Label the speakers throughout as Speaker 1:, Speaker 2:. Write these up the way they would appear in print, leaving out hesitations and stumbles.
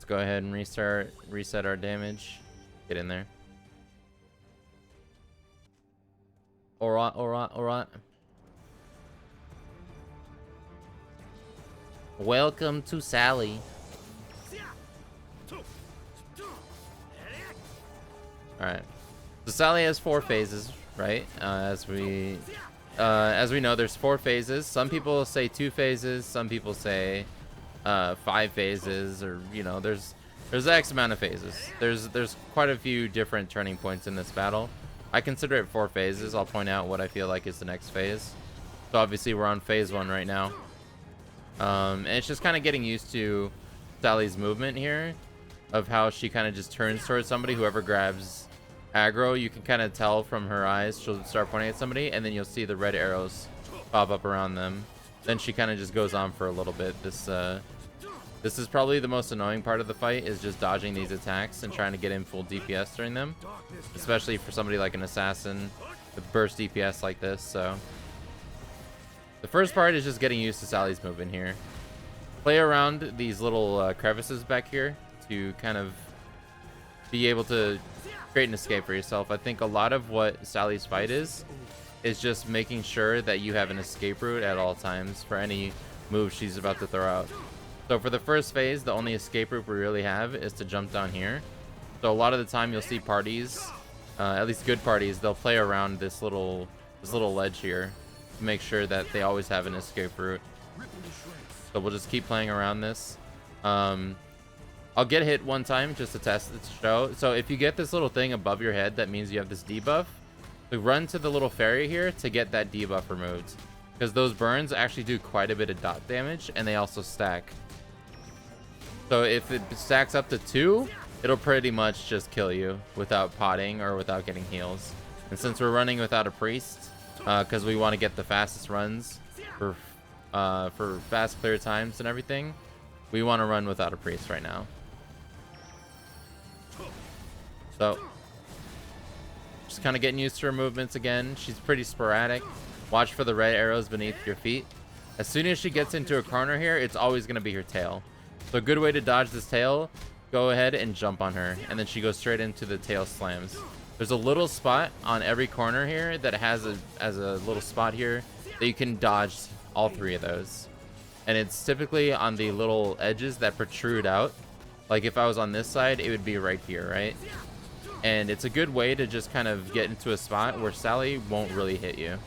Speaker 1: Let's go ahead and reset our damage. Get in there. Alright, alright, alright. Welcome to Sally. Alright. So Sally has 4 phases, right? As we know, there's 4 phases. Some people say 2 phases. Some people say 5 phases, or you know, there's X amount of phases. There's quite a few different turning points in this battle. I consider it 4 phases. I'll point out what I feel like is the next phase. So obviously we're on phase 1 right now. And it's just kind of getting used to Sally's movement here, of how she kind of just turns towards somebody. Whoever grabs aggro, you can kind of tell from her eyes. She'll start pointing at somebody, and then you'll see the red arrows pop up around them. Then she kind of just goes on for a little bit. This is probably the most annoying part of the fight, is just dodging these attacks and trying to get in full DPS during them, especially for somebody like an assassin with burst DPS like this. So the first part is just getting used to Sally's movement here. Play around these little crevices back here to kind of be able to create an escape for yourself. I think a lot of what Sally's fight is just making sure that you have an escape route at all times for any move she's about to throw out. So for the first phase, the only escape route we really have is to jump down here. So a lot of the time you'll see parties, at least good parties, they'll play around this little ledge here to make sure that they always have an escape route. So we'll just keep playing around this. I'll get hit one time just to test it to show. So if you get this little thing above your head, that means you have this debuff. So run to the little fairy here to get that debuff removed, because those burns actually do quite a bit of dot damage, and they also stack. So if it stacks up to 2, it'll pretty much just kill you without potting or without getting heals. And since we're running without a priest, because we want to get the fastest runs for fast clear times and everything, we want to run without a priest right now. So just kind of getting used to her movements again. She's pretty sporadic. Watch for the red arrows beneath your feet. As soon as she gets into a corner here, it's always going to be her tail. So a good way to dodge this tail, go ahead and jump on her, and then she goes straight into the tail slams. There's a little spot on every corner here that has a little spot here that you can dodge all 3 of those. And it's typically on the little edges that protrude out. Like if I was on this side, it would be right here, right? And it's a good way to just kind of get into a spot where Sally won't really hit you.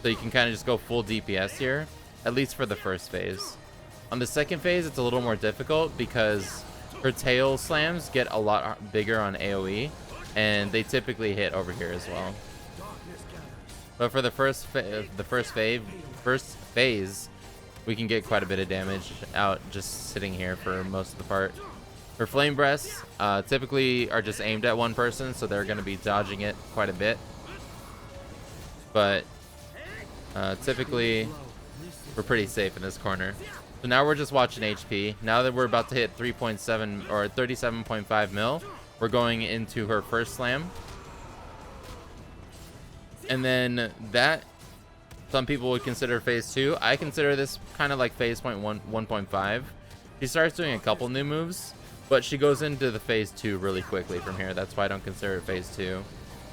Speaker 1: So you can kind of just go full DPS here, at least for the first phase. On the second phase, it's a little more difficult because her tail slams get a lot bigger on AoE, and they typically hit over here as well. But for the first phase, we can get quite a bit of damage out just sitting here for most of the part. Her flame breaths typically are just aimed at one person, so they're going to be dodging it quite a bit. But typically, we're pretty safe in this corner. So now we're just watching HP. Now that we're about to hit 3.7 or 37.5 mil, we're going into her first slam. And then that, some people would consider phase 2. I consider this kind of like phase 1.5. She starts doing a couple new moves, but she goes into the phase 2 really quickly from here. That's why I don't consider it phase 2.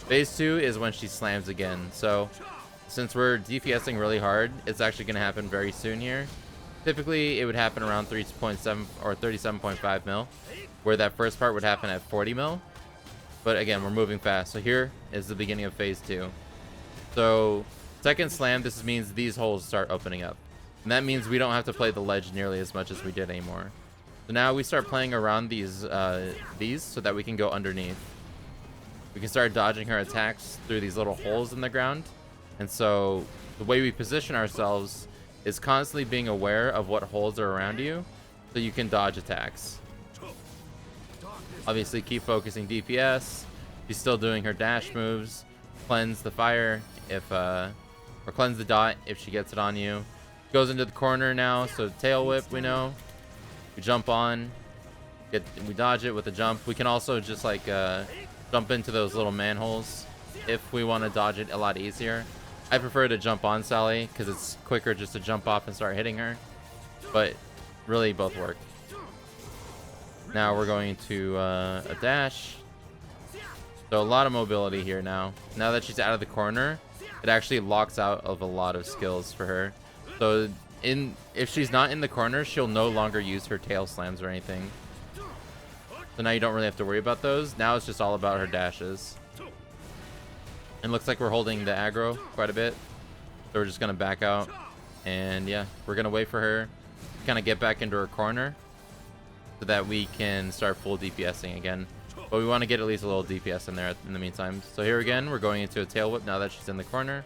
Speaker 1: Phase 2 is when she slams again. So since we're DPSing really hard, it's actually going to happen very soon here. Typically, it would happen around 3.7 or 37.5 mil, where that first part would happen at 40 mil. But again, we're moving fast. So here is the beginning of phase 2. So second slam, this means these holes start opening up. And that means we don't have to play the ledge nearly as much as we did anymore. So now we start playing around these so that we can go underneath. We can start dodging her attacks through these little holes in the ground. And so the way we position ourselves is constantly being aware of what holes are around you so you can dodge attacks. Obviously keep focusing DPS. She's still doing her dash moves. Cleanse the fire or cleanse the dot if she gets it on you. Goes into the corner now, so tail whip, we know. We jump on, we dodge it with a jump. We can also just like jump into those little manholes if we want to dodge it a lot easier. I prefer to jump on Sally because it's quicker just to jump off and start hitting her, but really both work. Now we're going to a dash. So a lot of mobility here now. Now that she's out of the corner, it actually locks out of a lot of skills for her. So if she's not in the corner, she'll no longer use her tail slams or anything. So now you don't really have to worry about those. Now it's just all about her dashes. And looks like we're holding the aggro quite a bit. So we're just going to back out. And yeah, we're going to wait for her to kind of get back into her corner so that we can start full DPSing again. But we want to get at least a little DPS in there in the meantime. So here again, we're going into a tail whip now that she's in the corner.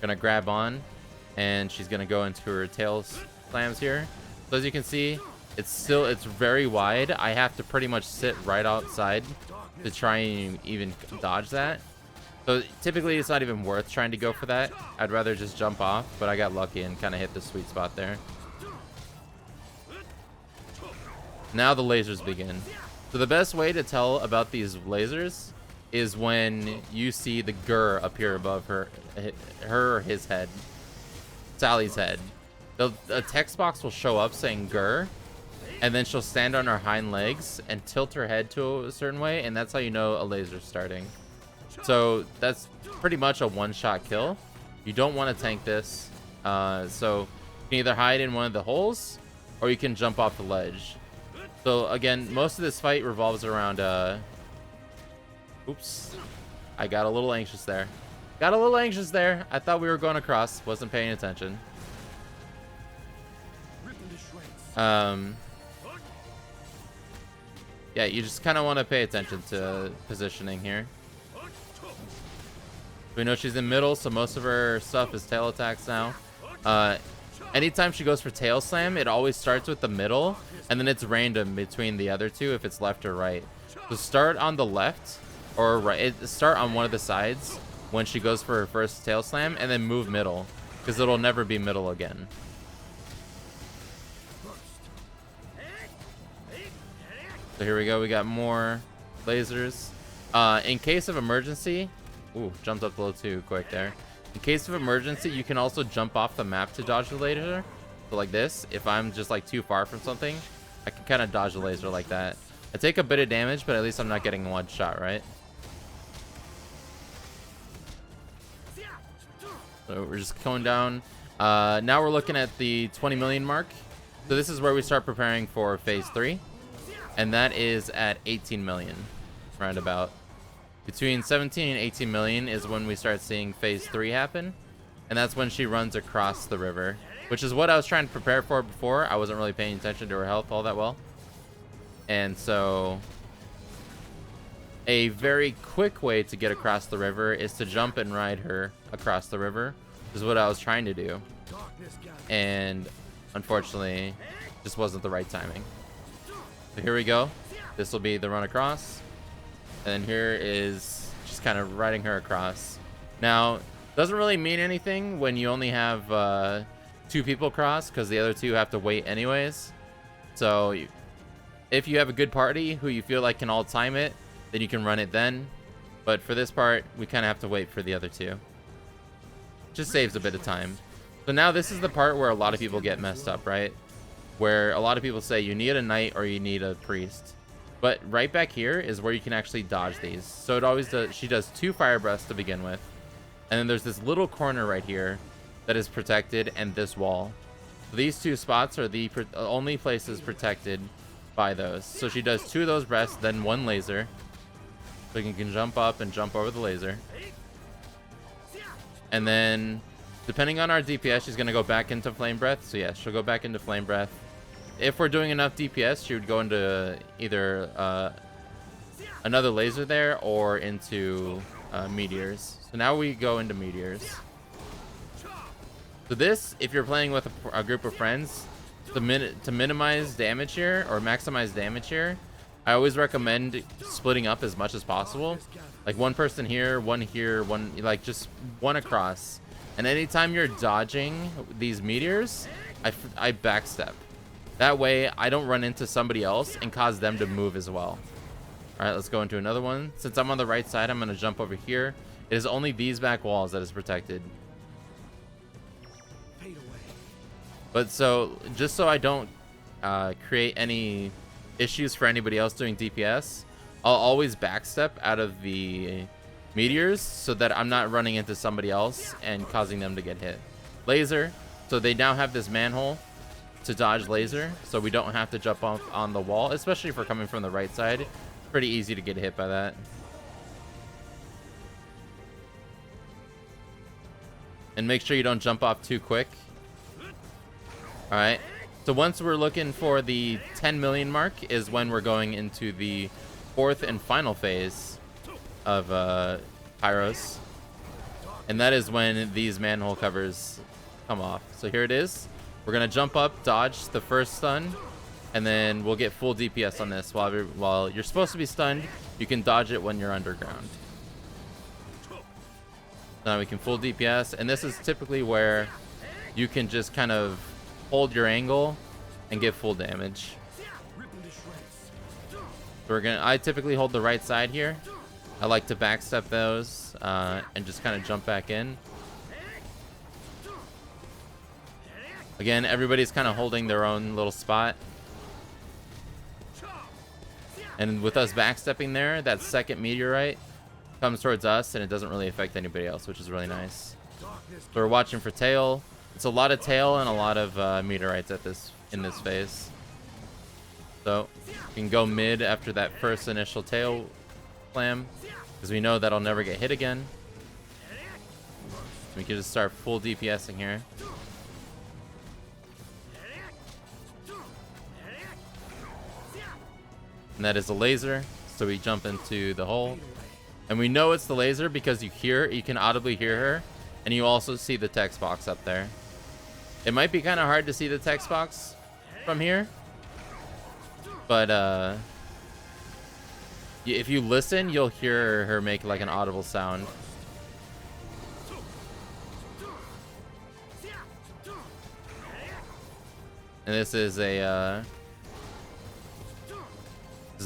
Speaker 1: Going to grab on. And she's going to go into her tail slams here. So as you can see, it's very wide. I have to pretty much sit right outside to try and even dodge that. So typically it's not even worth trying to go for that. I'd rather just jump off, but I got lucky and kind of hit the sweet spot there. Now the lasers begin. So the best way to tell about these lasers is when you see the GUR appear above her or his head. Sally's head. A text box will show up saying GUR, and then she'll stand on her hind legs and tilt her head to a certain way, and that's how you know a laser's starting. So that's pretty much a one-shot kill. You don't want to tank this. So you can either hide in one of the holes, or you can jump off the ledge. So again, most of this fight revolves around oops, I got a little anxious there. I thought we were going across, wasn't paying attention. Yeah, you just kind of want to pay attention to positioning here. We know she's in middle, so most of her stuff is tail attacks now. Anytime she goes for tail slam, it always starts with the middle, and then it's random between the other two if it's left or right. So start on the left or right. Start on one of the sides when she goes for her first tail slam, and then move middle, because it'll never be middle again. So here we go. We got more lasers. In case of emergency, ooh, jumped up a little too quick there. In case of emergency, you can also jump off the map to dodge the laser. So like this, if I'm just like too far from something, I can kind of dodge the laser like that. I take a bit of damage, but at least I'm not getting one shot, right? So we're just going down. Now we're looking at the 20 million mark. So this is where we start preparing for phase 3. And that is at 18 million, roundabout. Between 17 and 18 million is when we start seeing phase 3 happen. And that's when she runs across the river, which is what I was trying to prepare for before. I wasn't really paying attention to her health all that well. And so a very quick way to get across the river is to jump and ride her across the river, is what I was trying to do. And unfortunately, just wasn't the right timing. So here we go. This will be the run across. And here is just kind of riding her across. Now, doesn't really mean anything when you only have 2 people cross, because the other 2 have to wait anyways. So if you have a good party who you feel like can all time it, then you can run it then. But for this part, we kind of have to wait for the other 2. Just saves a bit of time. So now this is the part where a lot of people get messed up, right? Where a lot of people say you need a knight or you need a priest. But right back here is where you can actually dodge these. So it always does. She does 2 fire breaths to begin with. And then there's this little corner right here that is protected, and this wall. So these 2 spots are the only places protected by those. So she does 2 of those breaths, then 1 laser. So you can jump up and jump over the laser. And then, depending on our DPS, she's going to go back into flame breath. So yeah, she'll go back into flame breath. If we're doing enough DPS, she would go into either another laser there or into Meteors. So now we go into Meteors. So this, if you're playing with a group of friends, to minimize damage here or maximize damage here, I always recommend splitting up as much as possible. Like 1 person here, 1 here, 1, like just 1 across. And anytime you're dodging these meteors, I backstep. That way I don't run into somebody else and cause them to move as well. All right, let's go into another one. Since I'm on the right side, I'm going to jump over here. It is only these back walls that is protected. But so, just so I don't create any issues for anybody else doing DPS, I'll always backstep out of the meteors so that I'm not running into somebody else and causing them to get hit. Laser, so they now have this manhole to dodge laser, so we don't have to jump off on the wall, especially if we're coming from the right side. Pretty easy to get hit by that. And make sure you don't jump off too quick. All right, so once we're looking for the 10 million mark is when we're going into the 4th and final phase of Pyros, and that is when these manhole covers come off. So here it is. We're gonna jump up, dodge the first stun, and then we'll get full DPS on this. While you're supposed to be stunned, you can dodge it when you're underground. Now we can full DPS, and this is typically where you can just kind of hold your angle and get full damage. So I typically hold the right side here. I like to backstep those and just kind of jump back in. Again, everybody's kind of holding their own little spot. And with us backstepping there, that second meteorite comes towards us, and it doesn't really affect anybody else, which is really nice. So we're watching for tail. It's a lot of tail and a lot of meteorites in this phase. So we can go mid after that first initial tail slam, because we know that'll never get hit again. We can just start full DPSing here. And that is a laser, so we jump into the hole. And we know it's the laser because you can audibly hear her, and you also see the text box up there. It might be kind of hard to see the text box from here, but if you listen, you'll hear her make like an audible sound. And this is the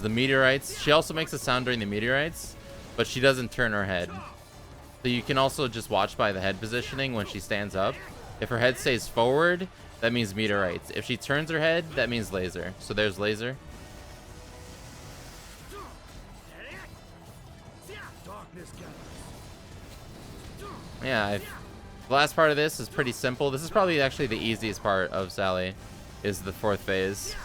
Speaker 1: meteorites. She also makes a sound during the meteorites, but she doesn't turn her head. So you can also just watch by the head positioning when she stands up. If her head stays forward, that means meteorites. If she turns her head, that means laser. So there's laser. Yeah, the last part of this is pretty simple. This is probably actually the easiest part of Sally, is the 4th phase.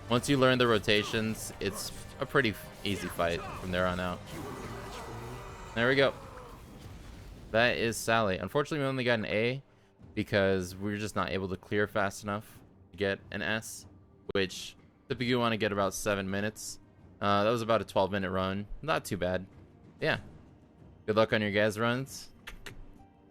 Speaker 1: Once you learn the rotations, it's a pretty easy fight from there on out. There we go. That is Sally. Unfortunately, we only got an A because we were just not able to clear fast enough to get an S, which typically you want to get about 7 minutes. That was about a 12-minute run. Not too bad. Yeah. Good luck on your guys' runs.